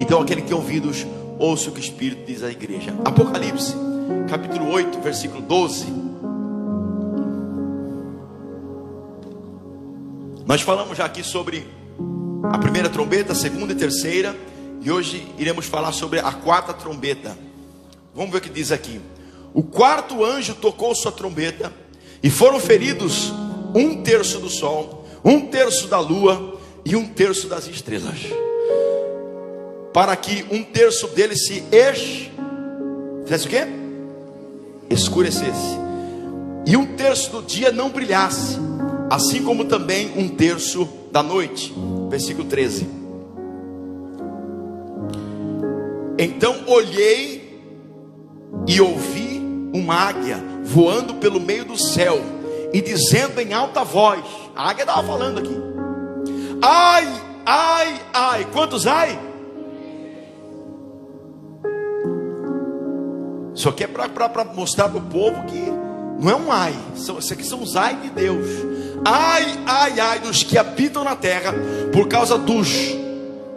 Então aquele que tem ouvidos, ouça o que o Espírito diz à igreja. Apocalipse, capítulo 8, versículo 12. Nós falamos já aqui sobre a primeira trombeta, a segunda e terceira, e hoje iremos falar sobre a quarta trombeta. Vamos ver o que diz aqui. O quarto anjo tocou sua trombeta, e foram feridos 1/3 do sol, 1/3 da lua e 1/3 das estrelas, para que 1/3 deles se fizesse o quê? Escurecesse, e 1/3 do dia não brilhasse, assim como também 1/3 da noite. Versículo 13. Então olhei e ouvi uma águia voando pelo meio do céu, e dizendo em alta voz, a águia estava falando aqui: ai, ai, ai. Quantos ai? Isso aqui é para mostrar para o povo que não é um ai, isso aqui são os ai de Deus. Ai, ai, ai dos que habitam na terra, por causa dos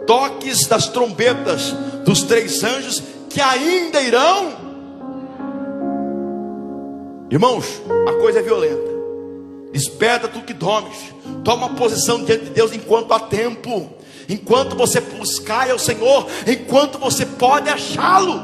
toques das trombetas dos 3 anjos que ainda irão. Irmãos, a coisa é violenta. Desperta tu que dormes, toma posição diante de Deus enquanto há tempo, enquanto você buscar ao Senhor, enquanto você pode achá-lo.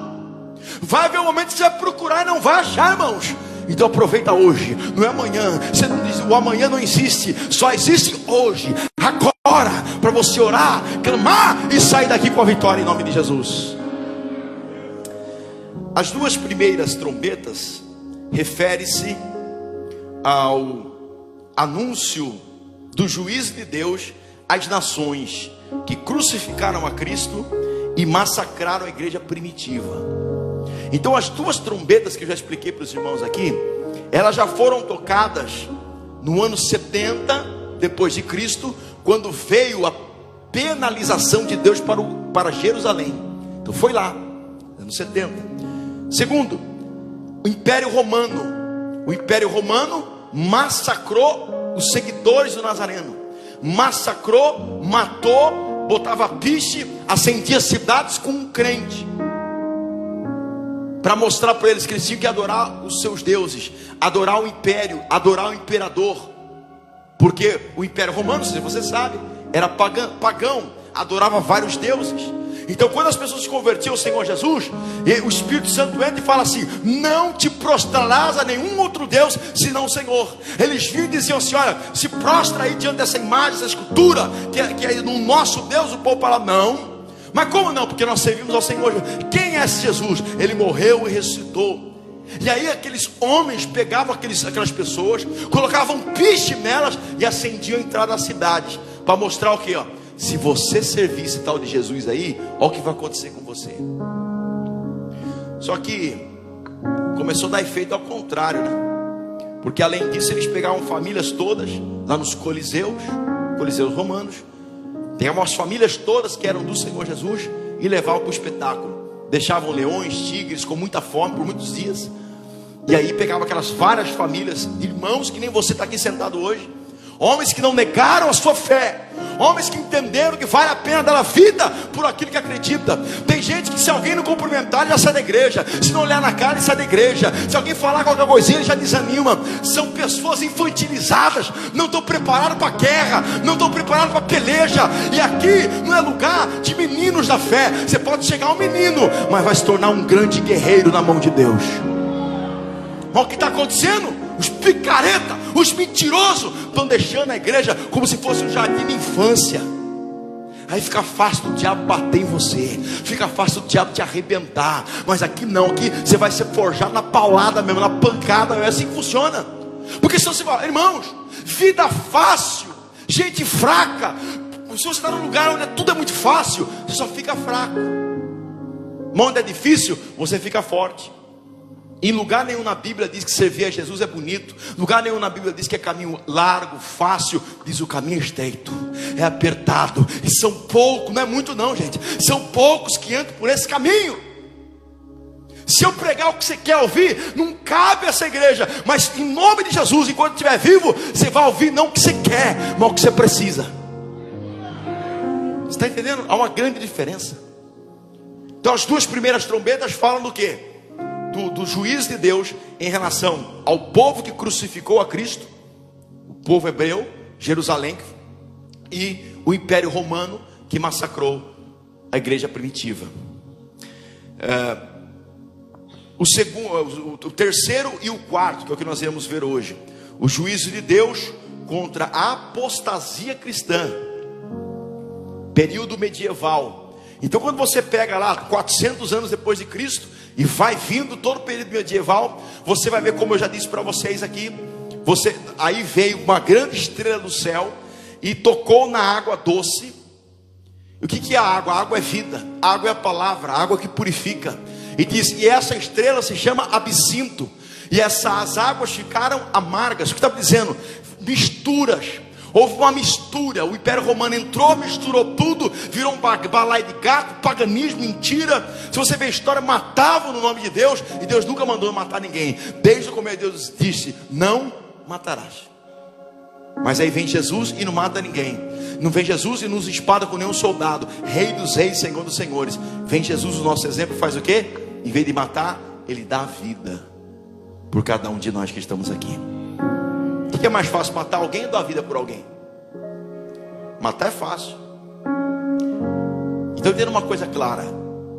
Vai haver um momento que você vai procurar e não vai achar, irmãos. Então aproveita hoje, não é amanhã. Você não diz, o amanhã não existe, só existe hoje, agora, para você orar, clamar e sair daqui com a vitória em nome de Jesus. As 2 primeiras trombetas refere-se ao anúncio do juízo de Deus às nações que crucificaram a Cristo e massacraram a igreja primitiva. Então as 2 trombetas que eu já expliquei para os irmãos aqui, elas já foram tocadas no ano 70 depois de Cristo, quando veio a penalização de Deus para Jerusalém. Então foi lá, ano 70. Segundo, o Império Romano. O Império Romano massacrou os seguidores do Nazareno, massacrou, matou, botava piche, acendia cidades com um crente, para mostrar para eles que eles tinham que adorar os seus deuses, adorar o império, adorar o imperador, porque o Império Romano, se você sabe, era pagão, adorava vários deuses. Então quando as pessoas se convertiam ao Senhor Jesus, o Espírito Santo entra e fala assim: não te prostrarás a nenhum outro Deus senão o Senhor. Eles vinham e diziam assim: olha, se prostra aí diante dessa imagem, dessa escultura, que é no nosso Deus. O povo fala: não. Mas como não? Porque nós servimos ao Senhor. Quem é esse Jesus? Ele morreu e ressuscitou. E aí aqueles homens pegavam aquelas pessoas, colocavam piche nelas e acendiam a entrada das cidades, para mostrar o que? Se você servir esse tal de Jesus aí, olha o que vai acontecer com você. Só que começou a dar efeito ao contrário, né? Porque além disso eles pegavam famílias todas lá nos coliseus romanos, pegavam as famílias todas que eram do Senhor Jesus e levavam para o espetáculo. Deixavam leões, tigres com muita fome por muitos dias. E aí pegavam aquelas várias famílias, irmãos que nem você está aqui sentado hoje, homens que não negaram a sua fé, homens que entenderam que vale a pena dar a vida por aquilo que acredita. Tem gente que se alguém não cumprimentar, ele já sai da igreja, se não olhar na cara, ele sai da igreja, se alguém falar qualquer coisinha, ele já desanima. São pessoas infantilizadas, não estão preparadas para a guerra, não estão preparadas para a peleja. E aqui não é lugar de meninos da fé. Você pode chegar um menino, mas vai se tornar um grande guerreiro na mão de Deus. Olha o que está acontecendo. Os picareta, os mentirosos estão deixando a igreja como se fosse um jardim de infância. Aí fica fácil do diabo bater em você, fica fácil do diabo te arrebentar. Mas aqui não, aqui você vai ser forjado na paulada mesmo, na pancada. É assim que funciona. Porque se você fala, irmãos, vida fácil, gente fraca. Se você está num lugar onde tudo é muito fácil, você só fica fraco. Onde é difícil, você fica forte. Em lugar nenhum na Bíblia diz que servir a Jesus é bonito. Lugar nenhum na Bíblia diz que é caminho largo, fácil. Diz o caminho é estreito, é apertado. E são poucos, não é muito não, gente. São poucos que entram por esse caminho. Se eu pregar o que você quer ouvir, não cabe essa igreja. Mas em nome de Jesus, enquanto estiver vivo, você vai ouvir não o que você quer, mas o que você precisa. Você está entendendo? Há uma grande diferença. Então as duas primeiras trombetas falam do quê? Do juízo de Deus em relação ao povo que crucificou a Cristo, o povo hebreu, Jerusalém, e o Império Romano que massacrou a igreja primitiva. O terceiro e o quarto, que é o que nós iremos ver hoje, o juízo de Deus contra a apostasia cristã, período medieval. Então quando você pega lá 400 anos depois de Cristo e vai vindo todo o período medieval, você vai ver, como eu já disse para vocês aqui, aí veio uma grande estrela do céu e tocou na água doce. O que é a água? A água é vida, a água é a palavra, a água que purifica. E diz, e essa estrela se chama Absinto, e as águas ficaram amargas. O que está dizendo? Misturas. Houve uma mistura, o Império Romano entrou, misturou tudo, virou um balai de gato, paganismo, mentira. Se você ver a história, matavam no nome de Deus, e Deus nunca mandou matar ninguém. Desde o começo Deus disse, não matarás. Mas aí vem Jesus e não mata ninguém. Não vem Jesus e não usa espada com nenhum soldado. Rei dos reis, Senhor dos senhores. Vem Jesus, o nosso exemplo, faz o quê? Em vez de matar, Ele dá a vida por cada um de nós que estamos aqui. O que é mais fácil, matar alguém ou dar a vida por alguém? Matar é fácil. Então entenda uma coisa clara.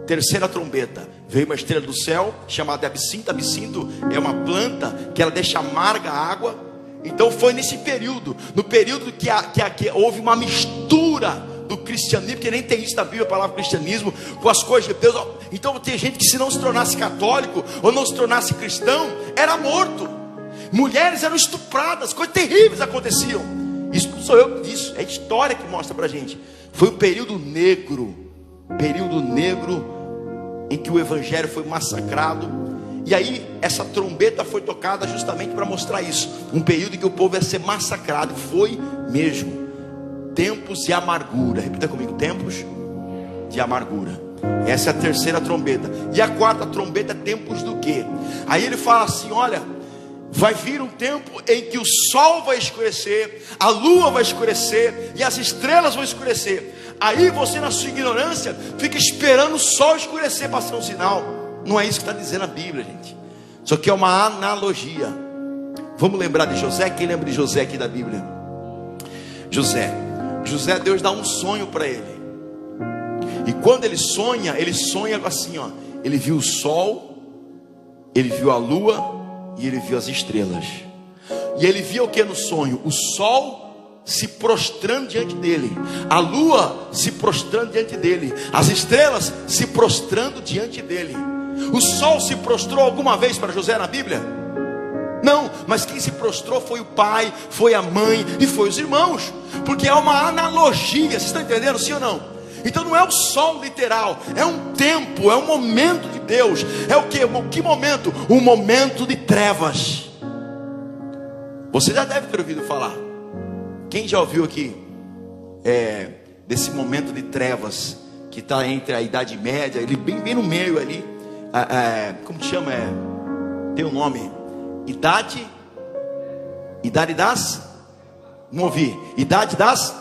Terceira trombeta, veio uma estrela do céu chamada Absinto. Absinto é uma planta que ela deixa amarga a água. Então foi nesse período, no período que houve uma mistura do cristianismo, porque nem tem isso na Bíblia, a palavra cristianismo, com as coisas de Deus. Então tem gente que, se não se tornasse católico ou não se tornasse cristão, era morto. Mulheres eram estupradas, coisas terríveis aconteciam. Isso não sou eu que disse, é a história que mostra pra gente. Foi um período negro em que o evangelho foi massacrado. E aí essa trombeta foi tocada justamente para mostrar isso. Um período em que o povo ia ser massacrado. Foi mesmo. Tempos de amargura. Repita comigo, tempos de amargura. Essa é a terceira trombeta. E a quarta trombeta é tempos do quê? Aí ele fala assim, olha, vai vir um tempo em que o sol vai escurecer, a lua vai escurecer e as estrelas vão escurecer. Aí você, na sua ignorância, fica esperando o sol escurecer para ser um sinal. Não é isso que está dizendo a Bíblia, gente. Isso aqui é uma analogia. Vamos lembrar de José? Quem lembra de José aqui da Bíblia? José, Deus dá um sonho para ele. E quando ele sonha assim, ó. Ele viu o sol, ele viu a lua e ele viu as estrelas. E ele viu o que no sonho? O sol se prostrando diante dele, a lua se prostrando diante dele, as estrelas se prostrando diante dele. O sol se prostrou alguma vez para José na Bíblia? Não, mas quem se prostrou foi o pai, foi a mãe e foi os irmãos, porque é uma analogia. Vocês estão entendendo, sim ou não? Então não é o sol literal, é um tempo, é um momento de Deus. É o que? Que momento? Um momento de trevas. Você já deve ter ouvido falar. Quem já ouviu aqui desse momento de trevas que está entre a Idade Média, ele bem no meio ali, como que chama? Tem um nome. Idade das, não ouvi. Idade das,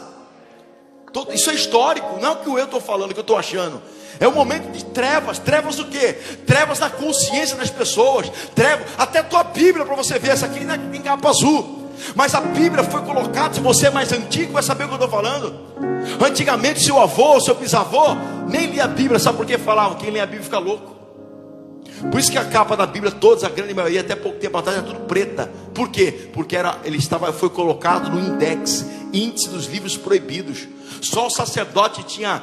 isso é histórico, não é o que eu estou falando, o que eu estou achando. É um momento de trevas. Trevas do quê? Trevas da consciência das pessoas. Trevas, até a tua Bíblia, para você ver, essa aqui em capa azul. Mas a Bíblia foi colocada, se você é mais antigo, vai saber o que eu estou falando. Antigamente, seu avô, seu bisavô, nem lia a Bíblia, sabe por que falavam? Quem lê a Bíblia fica louco. Por isso que a capa da Bíblia, todos, a grande maioria, até pouco tempo atrás, era tudo preta. Por quê? Porque foi colocado no índice dos livros proibidos. Só o sacerdote tinha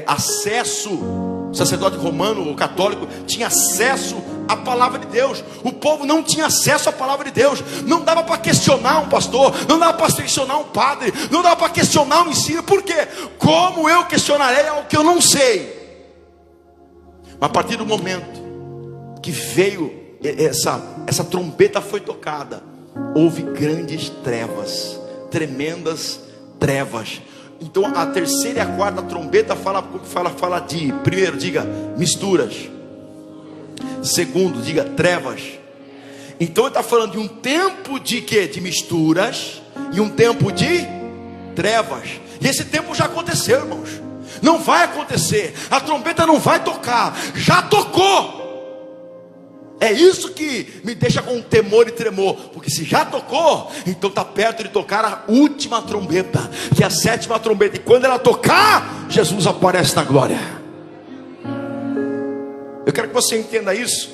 acesso, o sacerdote romano ou católico tinha acesso à palavra de Deus. O povo não tinha acesso à palavra de Deus. Não dava para questionar um pastor, não dava para questionar um padre, não dava para questionar um ensino. Por quê? Como eu questionarei algo que eu não sei? Mas a partir do momento que veio essa trombeta foi tocada, houve grandes trevas, tremendas trevas. Então a terceira e a quarta trombeta fala de, primeiro, diga misturas. Segundo, diga trevas. Então ele está falando de um tempo de quê? De misturas e um tempo de trevas. E esse tempo já aconteceu, irmãos. Não vai acontecer. A trombeta não vai tocar. Já tocou. É isso que me deixa com temor e tremor, porque se já tocou, então está perto de tocar a última trombeta, que é a 7ª trombeta. E quando ela tocar, Jesus aparece na glória. Eu quero que você entenda isso,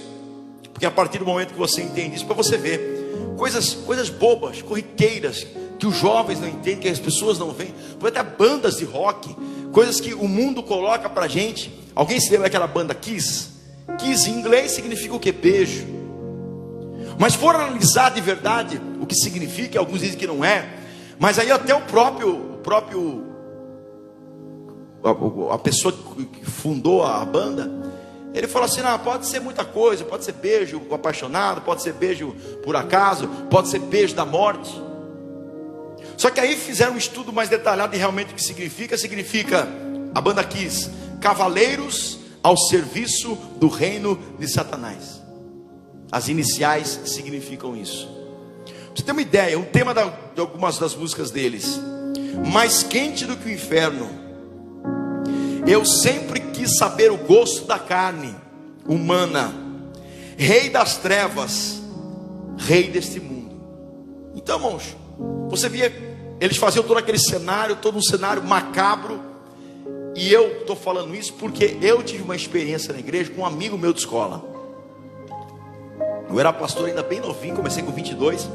porque a partir do momento que você entende isso, para você ver coisas bobas, corriqueiras, que os jovens não entendem, que as pessoas não veem, até bandas de rock, coisas que o mundo coloca para a gente. Alguém se lembra daquela banda Kiss? Kiss em inglês significa o que? Beijo. Mas for analisar de verdade o que significa, alguns dizem que não é. Mas aí até a pessoa que fundou a banda, ele falou assim: não, pode ser muita coisa, pode ser beijo apaixonado, pode ser beijo por acaso, pode ser beijo da morte. Só que aí fizeram um estudo mais detalhado e realmente o que significa a banda Kiss: cavaleiros ao serviço do reino de Satanás. As iniciais significam isso. Pra você ter uma ideia, um tema de algumas das músicas deles: mais quente do que o inferno, eu sempre quis saber o gosto da carne humana, rei das trevas, rei deste mundo. Então, irmãos, você via, eles faziam todo aquele cenário, todo um cenário macabro. E eu estou falando isso porque eu tive uma experiência na igreja com um amigo meu de escola. Eu era pastor ainda bem novinho, comecei com 22.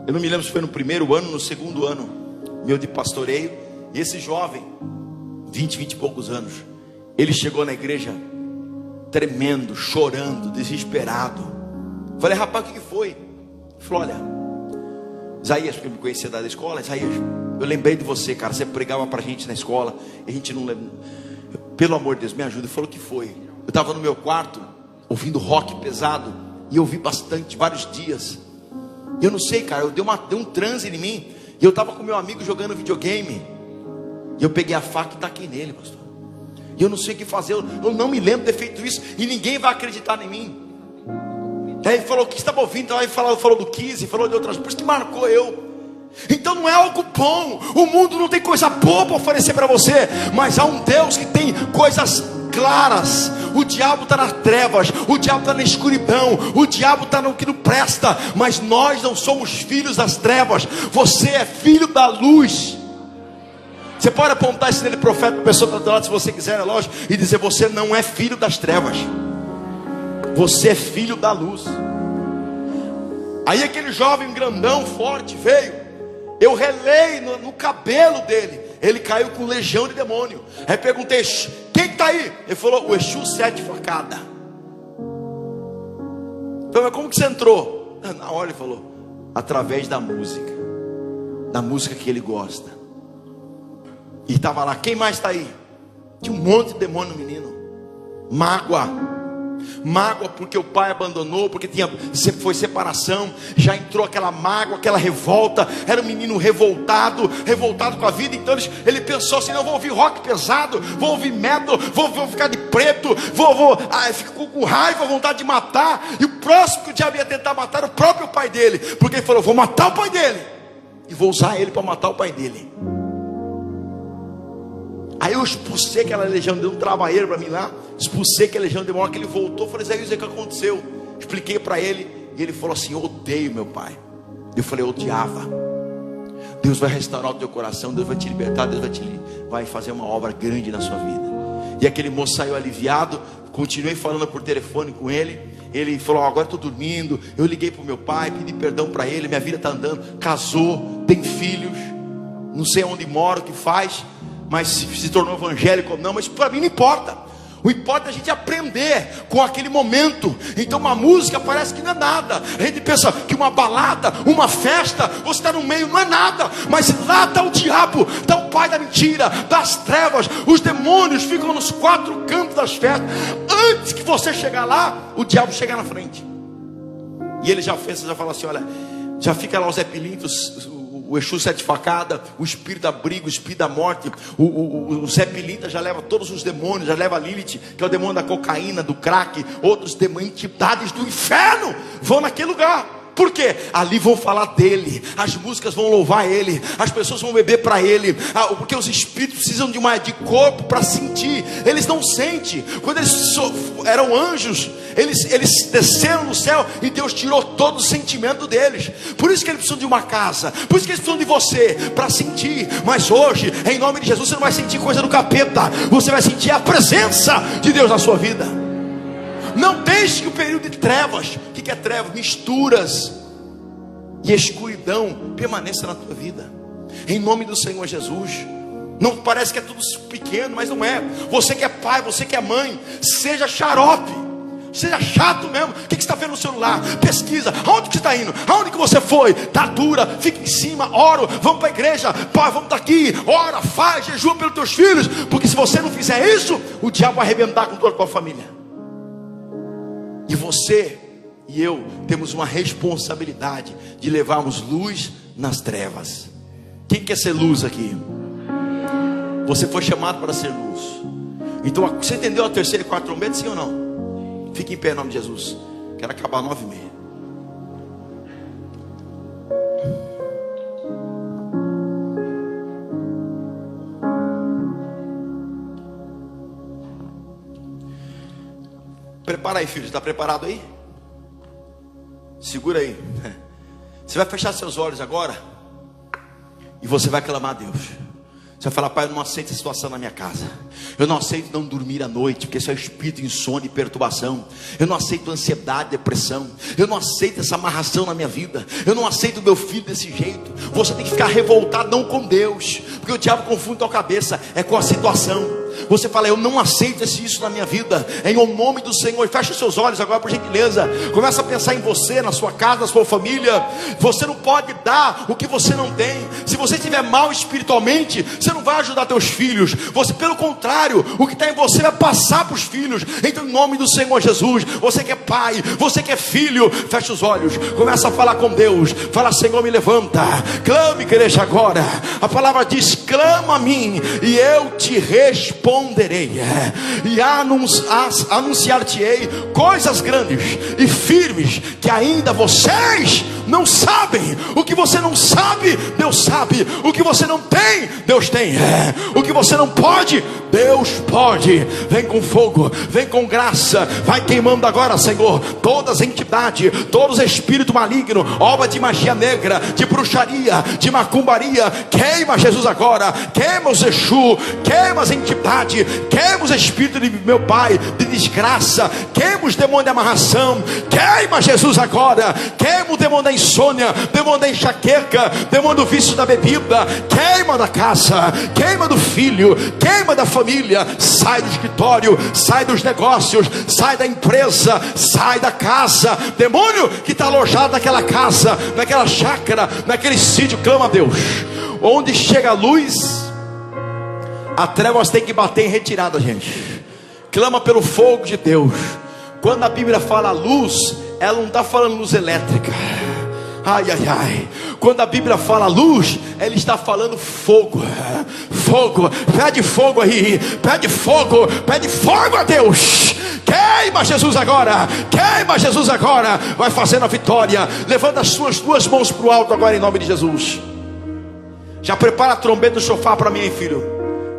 Eu não me lembro se foi no primeiro ano, no segundo ano meu de pastoreio. E esse jovem, 20 e poucos anos, ele chegou na igreja tremendo, chorando, desesperado. Falei: rapaz, o que foi? Ele falou: olha, Isaías, porque eu me conhecia da escola, Isaías, eu lembrei de você, cara. Você pregava pra gente na escola, e a gente não lembra. Pelo amor de Deus, me ajuda. Ele falou: o que foi? Eu estava no meu quarto, ouvindo rock pesado, e eu ouvi bastante, vários dias. Eu não sei, cara, deu um transe em mim. E eu estava com meu amigo jogando videogame, e eu peguei a faca e taquei nele, pastor. E eu não sei o que fazer, eu não me lembro de ter feito isso, e ninguém vai acreditar em mim. Aí ele falou: o que você estava ouvindo? Então aí falou do Kiss, falou de outras coisas, por isso que marcou eu. Então não é algo bom. O mundo não tem coisa boa para oferecer para você, mas há um Deus que tem coisas claras. O diabo está nas trevas, o diabo está na escuridão, o diabo está no que não presta. Mas nós não somos filhos das trevas. Você é filho da luz. Você pode apontar esse nele, profeta, para a pessoa que está do lado, se você quiser, é lógico, e dizer: você não é filho das trevas, você é filho da luz. Aí aquele jovem grandão, forte, veio. Eu relei no cabelo dele. Ele caiu com legião de demônio. Aí perguntei: quem está aí? Ele falou: o Exu 7 facada. Então, mas como que você entrou? Na hora ele falou: através da música que ele gosta. E estava lá: quem mais está aí? Tinha um monte de demônio, menino. Mágoa porque o pai abandonou, porque sempre foi separação. Já entrou aquela mágoa, aquela revolta. Era um menino revoltado com a vida. Então ele pensou assim: não, vou ouvir rock pesado, vou ouvir metal, vou ficar de preto, ficou com raiva, vontade de matar. E o próximo que o diabo ia tentar matar era o próprio pai dele, porque ele falou: vou matar o pai dele e vou usar ele para matar o pai dele. Aí eu expulsei aquela legião, deu um trabalheiro para mim lá, expulsei aquela legião de demônio. Que ele voltou, falei: Zé, o que aconteceu? Expliquei para ele, e ele falou assim: eu odeio meu pai. Eu falei: eu odiava. Deus vai restaurar o teu coração, Deus vai te libertar, Deus vai fazer uma obra grande na sua vida. E aquele moço saiu aliviado. Continuei falando por telefone com ele. Ele falou: agora estou dormindo. Eu liguei para o meu pai, pedi perdão para ele, minha vida está andando. Casou, tem filhos, não sei onde mora, o que faz, mas se tornou evangélico ou não, mas para mim não importa. O importa é a gente aprender com aquele momento. Então uma música parece que não é nada. A gente pensa que uma balada, uma festa, você está no meio, não é nada. Mas lá está o diabo, está o pai da mentira, das trevas. Os demônios ficam nos 4 cantos das festas. Antes que você chegar lá, o diabo chega na frente. E ele já fala assim: olha, já fica lá os Zé Pilintos, o Exu 7 facada, o espírito da briga, o espírito da morte. O Zé Pilinta já leva todos os demônios, já leva a Lilith, que é o demônio da cocaína, do crack. Outros demônios, entidades do inferno, vão naquele lugar. Por quê? Ali vão falar dele, as músicas vão louvar ele, as pessoas vão beber para ele, porque os espíritos precisam de corpo para sentir. Eles não sentem. Quando eles eram anjos, eles desceram no céu e Deus tirou todo o sentimento deles. Por isso que eles precisam de uma casa, por isso que eles precisam de você para sentir. Mas hoje, em nome de Jesus, você não vai sentir coisa do capeta, você vai sentir a presença de Deus na sua vida. Não deixe que o período de trevas, o que é trevas? Misturas e escuridão permaneça na tua vida. Em nome do Senhor Jesus. Não parece que é tudo pequeno, mas não é. Você que é pai, você que é mãe, seja xarope, seja chato mesmo. O que você está vendo no celular? Pesquisa, aonde que você está indo? Aonde que você foi? Tá dura, fica em cima, ora, vamos para a igreja, pai, vamos daqui, ora, faz, jejua pelos teus filhos. Porque se você não fizer isso, o diabo vai arrebentar com toda a tua família. E você e eu temos uma responsabilidade de levarmos luz nas trevas. Quem quer ser luz aqui? Você foi chamado para ser luz. Então você entendeu a terceira e quarta trombeta, sim ou não? Fique em pé em nome de Jesus. Quero acabar 9h30. Prepara aí, filho. Está preparado aí? Segura aí. Você vai fechar seus olhos agora e você vai clamar a Deus. Você vai falar: pai, eu não aceito essa situação na minha casa. Eu não aceito não dormir à noite, porque isso é espírito de insônia e perturbação. Eu não aceito ansiedade, depressão. Eu não aceito essa amarração na minha vida. Eu não aceito meu filho desse jeito. Você tem que ficar revoltado não com Deus, porque o diabo confunde a tua cabeça, é com a situação. Você fala: eu não aceito isso na minha vida, em nome do Senhor. Feche os seus olhos agora, por gentileza. Começa a pensar em você, na sua casa, na sua família. Você não pode dar o que você não tem. Se você estiver mal espiritualmente, você não vai ajudar teus filhos. Você, pelo contrário, o que está em você vai passar para os filhos. Então, em nome do Senhor Jesus, você que é pai, você que é filho, feche os olhos, começa a falar com Deus. Fala: Senhor, me levanta. Clame, igreja, agora. A palavra diz: clama a mim e eu te responderei, e anunciar-te-ei coisas grandes e firmes que ainda vocês não sabem. O que você não sabe, Deus sabe. O que você não tem, Deus tem. O que você não pode, Deus pode. Vem com fogo, vem com graça. Vai queimando agora, Senhor, todas as entidades, todos os espíritos malignos, obra de magia negra, de bruxaria, de macumbaria. Queima, Jesus, agora. Queima os Exu, queima as entidades, queima os espíritos de meu pai, de desgraça. Queima os demônios de amarração. Queima, Jesus, agora. Queima o demônio da insônia, demônio da enxaqueca, demônio do vício da bebida. Queima da casa, queima do filho, queima da família. Sai do escritório, sai dos negócios, sai da empresa, sai da casa. Demônio que está alojado naquela casa, naquela chácara, naquele sítio, clama a Deus. Onde chega a luz, a trevas tem que bater em retirada, gente. Clama pelo fogo de Deus. Quando a Bíblia fala luz, ela não está falando luz elétrica. Ai, ai, ai. Quando a Bíblia fala luz, ela está falando fogo. Fogo, pede fogo aí. Pede fogo a Deus. Queima, Jesus, agora. Queima, Jesus, agora. Vai fazendo a vitória. Levanta as suas duas mãos para o alto agora, em nome de Jesus. Já prepara a trombeta do chofar para mim, hein, filho.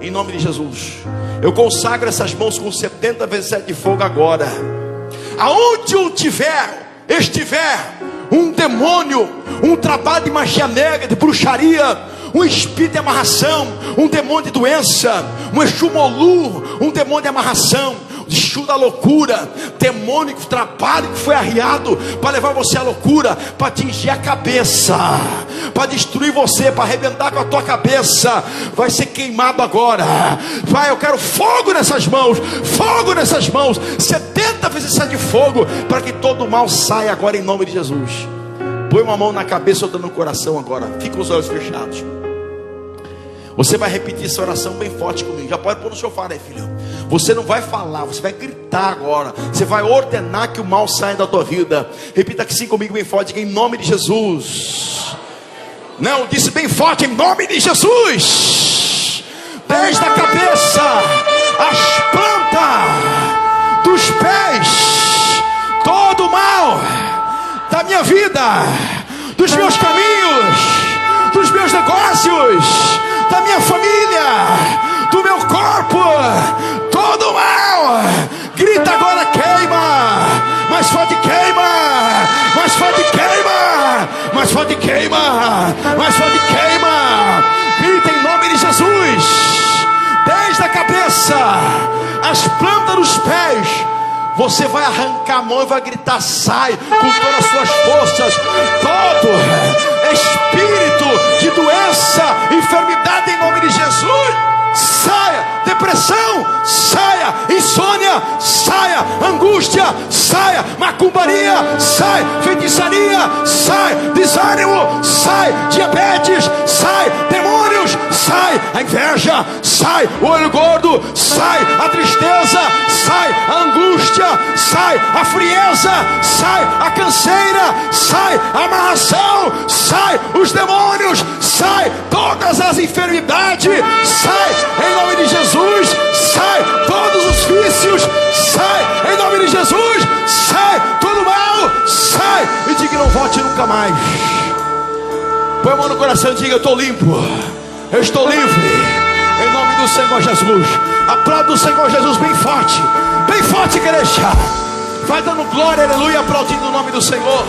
Em nome de Jesus. Eu consagro essas mãos com 70 vezes 7 de fogo agora. Aonde eu estiver um demônio, um trabalho de magia negra, de bruxaria, um espírito de amarração, um demônio de doença, um Exu Molu, um demônio de amarração, Exu da loucura, demônio que trabalho que foi arriado para levar você à loucura, para atingir a cabeça, para destruir você, para arrebentar com a tua cabeça, vai ser queimado agora. Pai, eu quero fogo nessas mãos, 70 vezes sai de fogo, para que todo o mal saia agora, em nome de Jesus. Põe uma mão na cabeça, outra no coração agora. Fica com os olhos fechados. Você vai repetir essa oração bem forte comigo. Já pode pôr no chofar aí, filho. Você não vai falar, você vai gritar agora. Você vai ordenar que o mal saia da tua vida. Repita aqui sim comigo bem forte, em nome de Jesus. Não, disse bem forte, em nome de Jesus. Desde a cabeça, as plantas dos pés, todo o mal da minha minha vida, dos meus caminhos, dos meus negócios, da minha família, do meu corpo, todo o mal. Grita agora, queima, mais forte queima, mais forte queima, mais forte queima, mais forte queima. Grita em nome de Jesus, desde a cabeça, as plantas dos pés. Você vai arrancar a mão e vai gritar: sai, com todas as suas forças. Todo espírito de doença, enfermidade, em nome de Jesus, saia. Depressão, saia. Insônia, saia. Angústia, saia. Macumbaria, sai. Feitiçaria, sai. Desânimo, sai. Diabetes, sai. Demônios, sai. A inveja, sai. O olho gordo, sai. A tristeza, sai. A angústia, sai. A frieza, sai. A canseira, sai. A amarração, sai. Os demônios, sai. Todas as enfermidades, sai. Em nome de Jesus, sai. Todos os vícios, sai. Em nome de Jesus, sai. Todo mal, sai. E diga: não volte nunca mais. Põe a mão no coração e diga: eu estou limpo, eu estou livre, em nome do Senhor Jesus. Aplauda o Senhor Jesus bem forte, igreja. Vai dando glória, aleluia, aplaudindo o nome do Senhor.